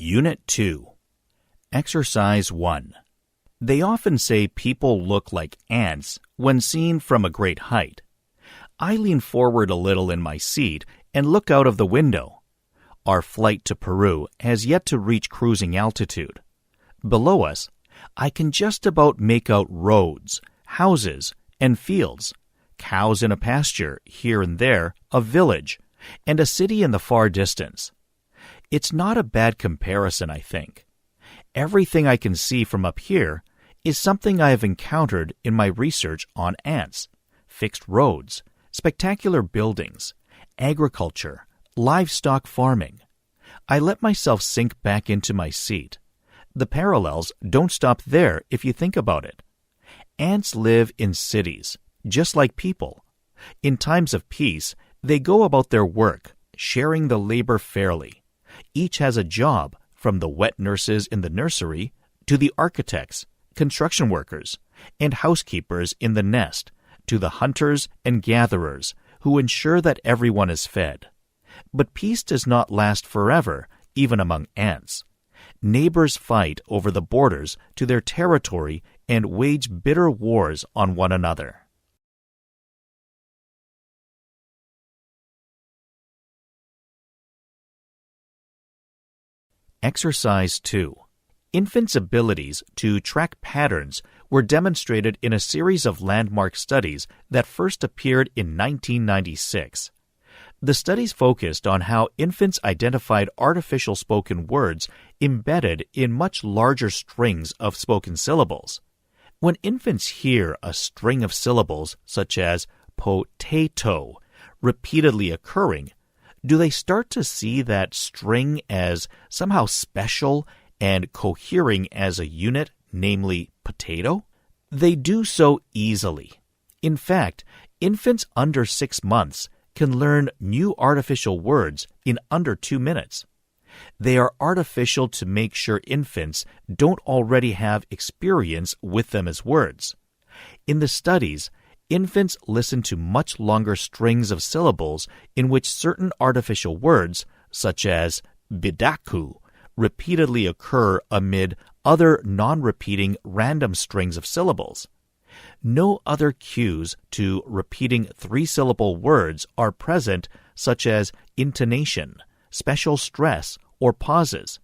Unit 2. Exercise 1. They often say people look like ants when seen from a great height. I lean forward a little in my seat and look out of the window. Our flight to Peru has yet to reach cruising altitude. Below us, I can just about make out roads, houses, and fields, cows in a pasture here and there, a village, and a city in the far distance. It's not a bad comparison, I think. Everything I can see from up here is something I have encountered in my research on ants, fixed roads, spectacular buildings, agriculture, livestock farming. I let myself sink back into my seat. The parallels don't stop there if you think about it. Ants live in cities, just like people. In times of peace, they go about their work, sharing the labor fairly. Each has a job, from the wet nurses in the nursery to the architects, construction workers, and housekeepers in the nest, to the hunters and gatherers who ensure that everyone is fed. But peace does not last forever, even among ants. Neighbors fight over the borders to their territory and wage bitter wars on one another. Exercise 2. Infants' abilities to track patterns were demonstrated in a series of landmark studies that first appeared in 1996. The studies focused on how infants identified artificial spoken words embedded in much larger strings of spoken syllables. When infants hear a string of syllables, such as potato, repeatedly occurring, do they start to see that string as somehow special and cohering as a unit, namely potato? They do so easily. In fact, infants under 6 months can learn new artificial words in under 2 minutes. They are artificial to make sure infants don't already have experience with them as words. In the studies, infants listen to much longer strings of syllables in which certain artificial words, such as bidaku, repeatedly occur amid other non-repeating random strings of syllables. No other cues to repeating 3-syllable words are present, such as intonation, special stress, or pauses.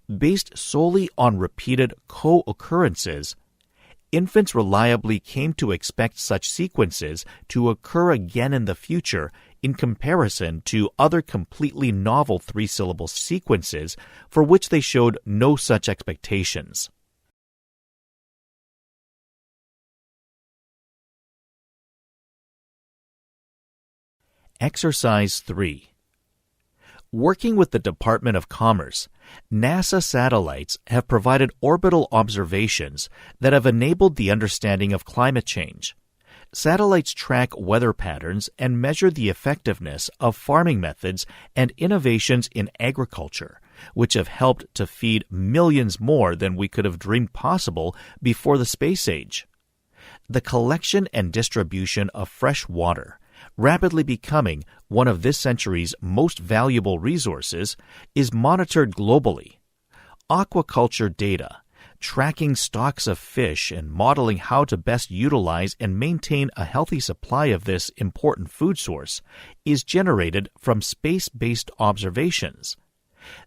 Based solely on repeated co-occurrences, infants reliably came to expect such sequences to occur again in the future in comparison to other completely novel 3-syllable sequences for which they showed no such expectations. Exercise 3. Working with the Department of Commerce, NASA satellites have provided orbital observations that have enabled the understanding of climate change. Satellites track weather patterns and measure the effectiveness of farming methods and innovations in agriculture, which have helped to feed millions more than we could have dreamed possible before the space age. The collection and distribution of fresh water, rapidly becoming one of this century's most valuable resources, is monitored globally. Aquaculture data, tracking stocks of fish and modeling how to best utilize and maintain a healthy supply of this important food source, is generated from space-based observations.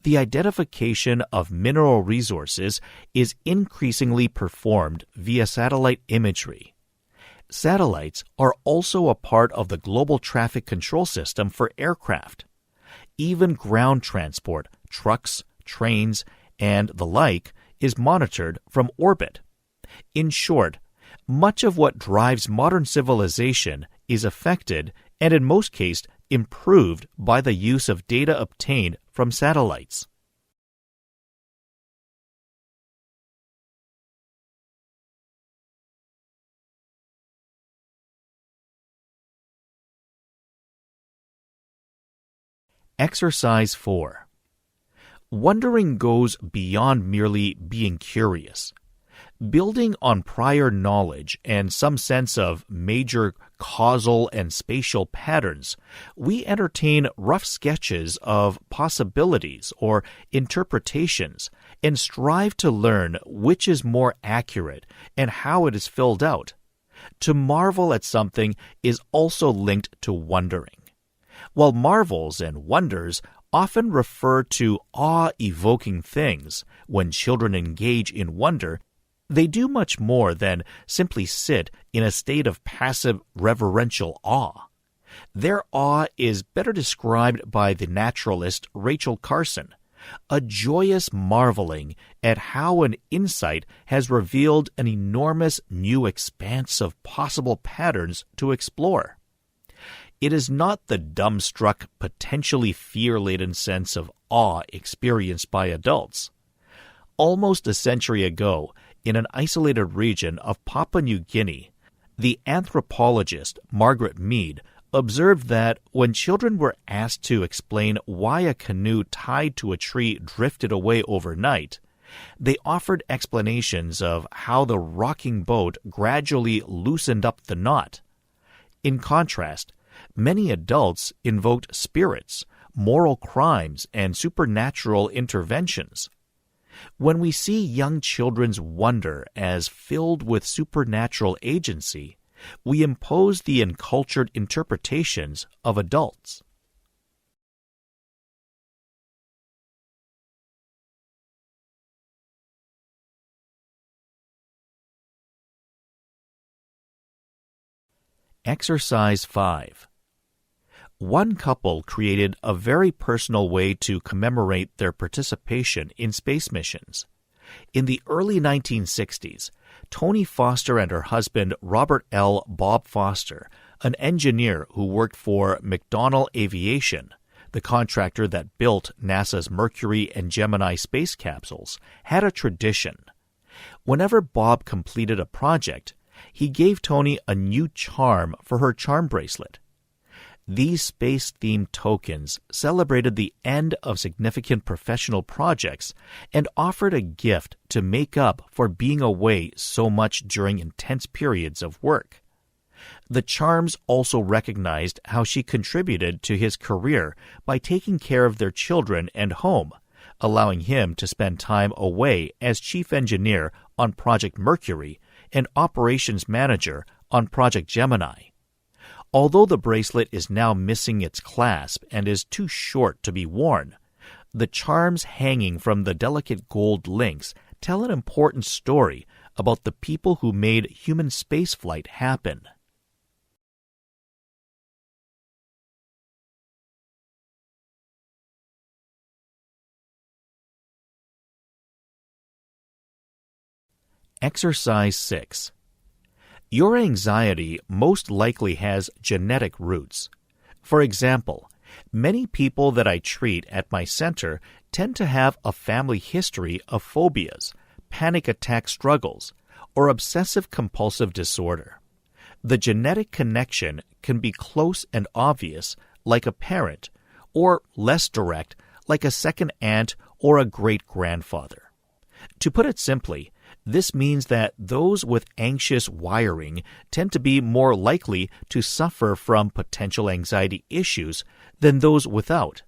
The identification of mineral resources is increasingly performed via satellite imagery. Satellites are also a part of the global traffic control system for aircraft. Even ground transport, trucks, trains, and the like is monitored from orbit. In short, much of what drives modern civilization is affected and in most cases improved by the use of data obtained from satellites. Exercise 4. Wondering goes beyond merely being curious. Building on prior knowledge and some sense of major causal and spatial patterns, we entertain rough sketches of possibilities or interpretations and strive to learn which is more accurate and how it is filled out. To marvel at something is also linked to wondering. While marvels and wonders often refer to awe-evoking things, when children engage in wonder, they do much more than simply sit in a state of passive reverential awe. Their awe is better described by the naturalist Rachel Carson, a joyous marveling at how an insight has revealed an enormous new expanse of possible patterns to explore. It is not the dumbstruck, potentially fear-laden sense of awe experienced by adults. Almost a century ago, in an isolated region of Papua New Guinea, the anthropologist Margaret Mead observed that when children were asked to explain why a canoe tied to a tree drifted away overnight, they offered explanations of how the rocking boat gradually loosened up the knot. In contrast, many adults invoked spirits, moral crimes, and supernatural interventions. When we see young children's wonder as filled with supernatural agency, we impose the encultured interpretations of adults. Exercise 5. One couple created a very personal way to commemorate their participation in space missions. In the early 1960s, Toni Foster and her husband Robert L. Bob Foster, an engineer who worked for McDonnell Aviation, the contractor that built NASA's Mercury and Gemini space capsules, had a tradition. Whenever Bob completed a project, he gave Toni a new charm for her charm bracelet. These space-themed tokens celebrated the end of significant professional projects and offered a gift to make up for being away so much during intense periods of work. The charms also recognized how she contributed to his career by taking care of their children and home, allowing him to spend time away as chief engineer on Project Mercury and operations manager on Project Gemini. Although the bracelet is now missing its clasp and is too short to be worn, the charms hanging from the delicate gold links tell an important story about the people who made human spaceflight happen. Exercise 6. Your anxiety most likely has genetic roots. For example, many people that I treat at my center tend to have a family history of phobias, panic attack struggles, or obsessive-compulsive disorder. The genetic connection can be close and obvious, like a parent, or less direct, like a second aunt or a great-grandfather. To put it simply, this means that those with anxious wiring tend to be more likely to suffer from potential anxiety issues than those without.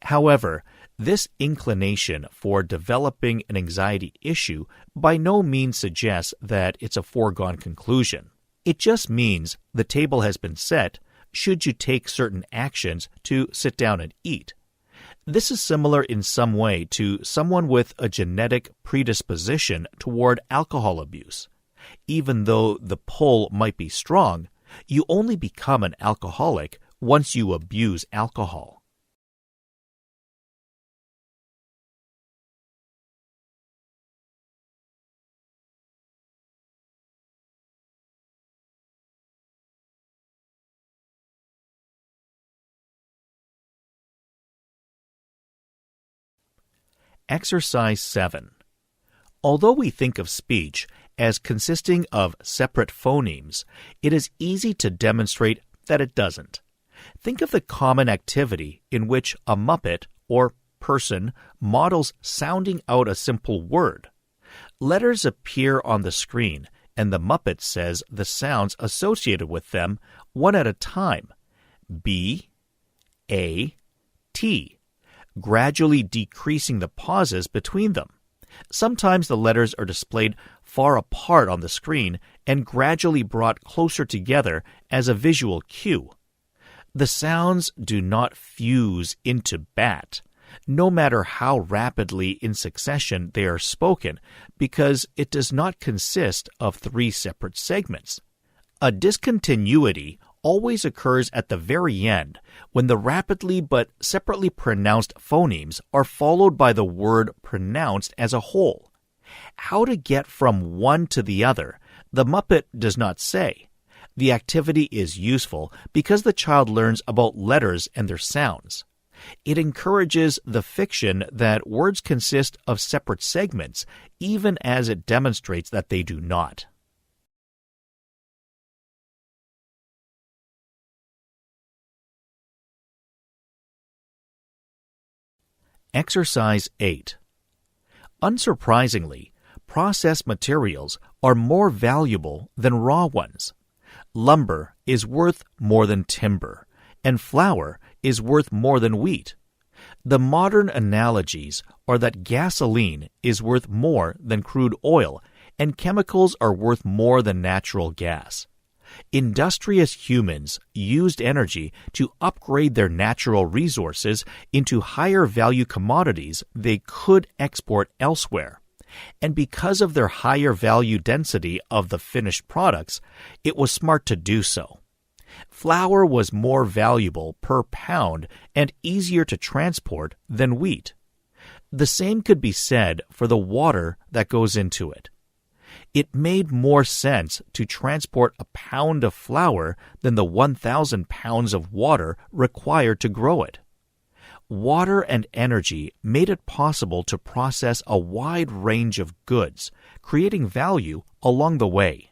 However, this inclination for developing an anxiety issue by no means suggests that it's a foregone conclusion. It just means the table has been set should you take certain actions to sit down and eat. This is similar in some way to someone with a genetic predisposition toward alcohol abuse. Even though the pull might be strong, you only become an alcoholic once you abuse alcohol. Exercise 7. Although we think of speech as consisting of separate phonemes, it is easy to demonstrate that it doesn't. Think of the common activity in which a Muppet or person models sounding out a simple word. Letters appear on the screen, and the Muppet says the sounds associated with them one at a time. B, A, T, gradually decreasing the pauses between them. Sometimes the letters are displayed far apart on the screen and gradually brought closer together as a visual cue. The sounds do not fuse into bat, no matter how rapidly in succession they are spoken, because it does not consist of three separate segments. A discontinuity always occurs at the very end, when the rapidly but separately pronounced phonemes are followed by the word pronounced as a whole. How to get from one to the other, the Muppet does not say. The activity is useful because the child learns about letters and their sounds. It encourages the fiction that words consist of separate segments, even as it demonstrates that they do not. Exercise 8. Unsurprisingly, processed materials are more valuable than raw ones. Lumber is worth more than timber, and flour is worth more than wheat. The modern analogies are that gasoline is worth more than crude oil, and chemicals are worth more than natural gas. Industrious humans used energy to upgrade their natural resources into higher value commodities they could export elsewhere. And because of their higher value density of the finished products, it was smart to do so. Flour was more valuable per pound and easier to transport than wheat. The same could be said for the water that goes into it. It made more sense to transport a pound of flour than the 1,000 pounds of water required to grow it. Water and energy made it possible to process a wide range of goods, creating value along the way.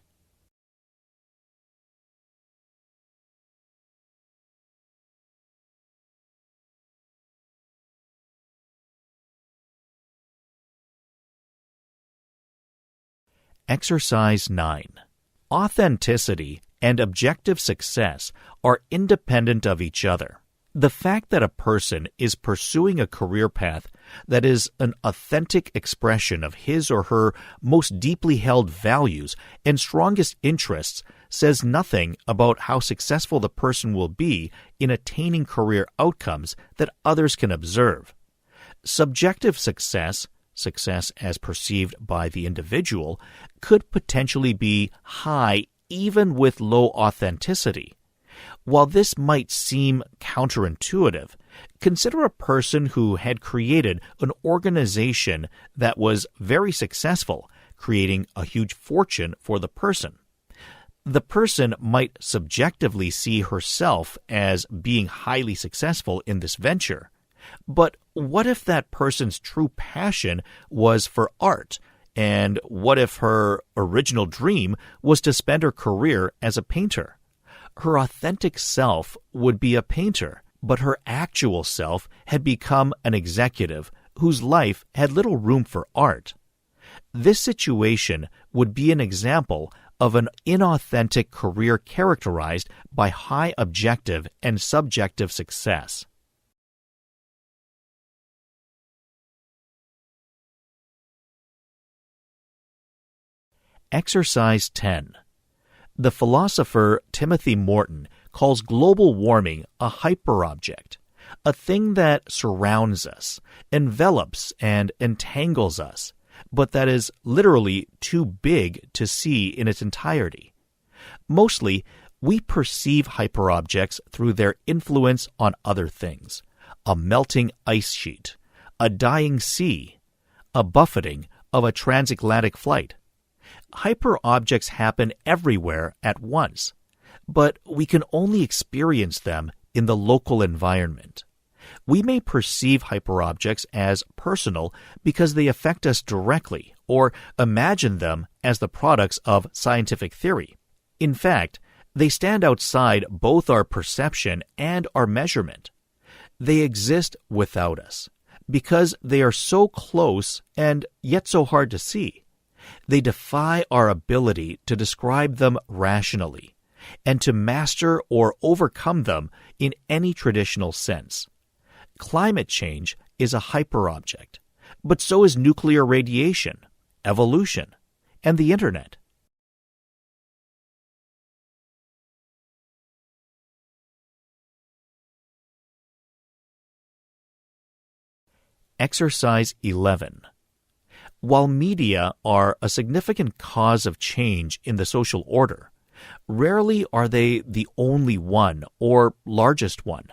Exercise 9. Authenticity and objective success are independent of each other. The fact that a person is pursuing a career path that is an authentic expression of his or her most deeply held values and strongest interests says nothing about how successful the person will be in attaining career outcomes that others can observe. Subjective success as perceived by the individual, could potentially be high even with low authenticity. While this might seem counterintuitive, consider a person who had created an organization that was very successful, creating a huge fortune for the person. The person might subjectively see herself as being highly successful in this venture. But what if that person's true passion was for art? And what if her original dream was to spend her career as a painter? Her authentic self would be a painter, but her actual self had become an executive whose life had little room for art. This situation would be an example of an inauthentic career characterized by high objective and subjective success. Exercise 10. The philosopher Timothy Morton calls global warming a hyperobject, a thing that surrounds us, envelops and entangles us, but that is literally too big to see in its entirety. Mostly, we perceive hyperobjects through their influence on other things: a melting ice sheet, a dying sea, a buffeting of a transatlantic flight. Hyperobjects happen everywhere at once, but we can only experience them in the local environment. We may perceive hyperobjects as personal because they affect us directly, or imagine them as the products of scientific theory. In fact, they stand outside both our perception and our measurement. They exist without us, because they are so close and yet so hard to see. They defy our ability to describe them rationally and to master or overcome them in any traditional sense. Climate change is a hyperobject, but so is nuclear radiation, evolution, and the Internet. Exercise 11. While media are a significant cause of change in the social order, rarely are they the only one or largest one.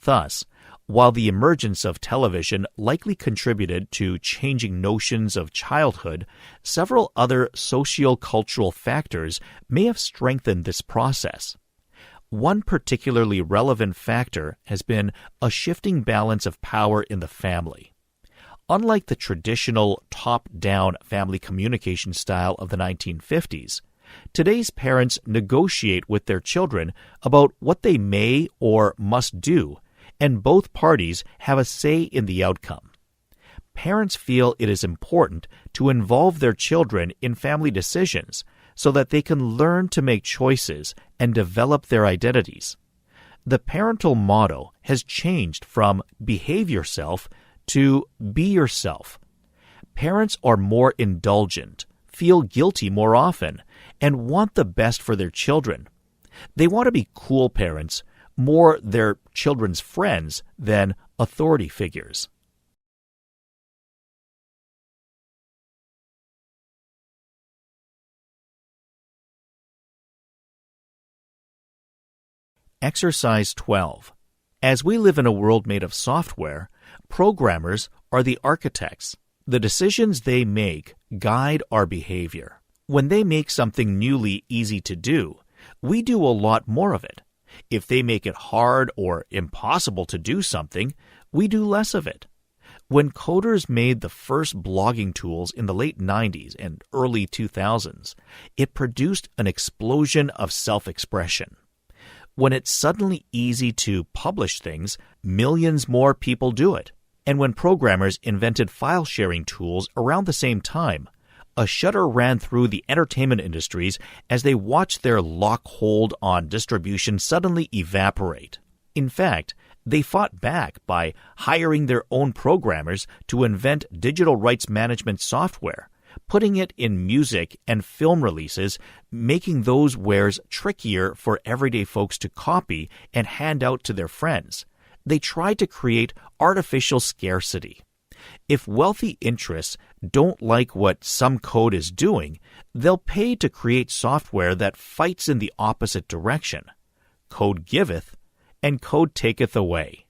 Thus, while the emergence of television likely contributed to changing notions of childhood, several other socio-cultural factors may have strengthened this process. One particularly relevant factor has been a shifting balance of power in the family. Unlike the traditional top-down family communication style of the 1950s, today's parents negotiate with their children about what they may or must do, and both parties have a say in the outcome. Parents feel it is important to involve their children in family decisions so that they can learn to make choices and develop their identities. The parental motto has changed from behave yourself to be yourself. Parents are more indulgent, feel guilty more often, and want the best for their children. They want to be cool parents, more their children's friends than authority figures. Exercise 12. As we live in a world made of software, programmers are the architects. The decisions they make guide our behavior. When they make something newly easy to do, we do a lot more of it. If they make it hard or impossible to do something, we do less of it. When coders made the first blogging tools in the late 90s and early 2000s, it produced an explosion of self-expression. When it's suddenly easy to publish things, millions more people do it. And when programmers invented file-sharing tools around the same time, a shudder ran through the entertainment industries as they watched their lock hold on distribution suddenly evaporate. In fact, they fought back by hiring their own programmers to invent digital rights management software, putting it in music and film releases, making those wares trickier for everyday folks to copy and hand out to their friends. They tried to create artificial scarcity. If wealthy interests don't like what some code is doing, they'll pay to create software that fights in the opposite direction. Code giveth, and code taketh away.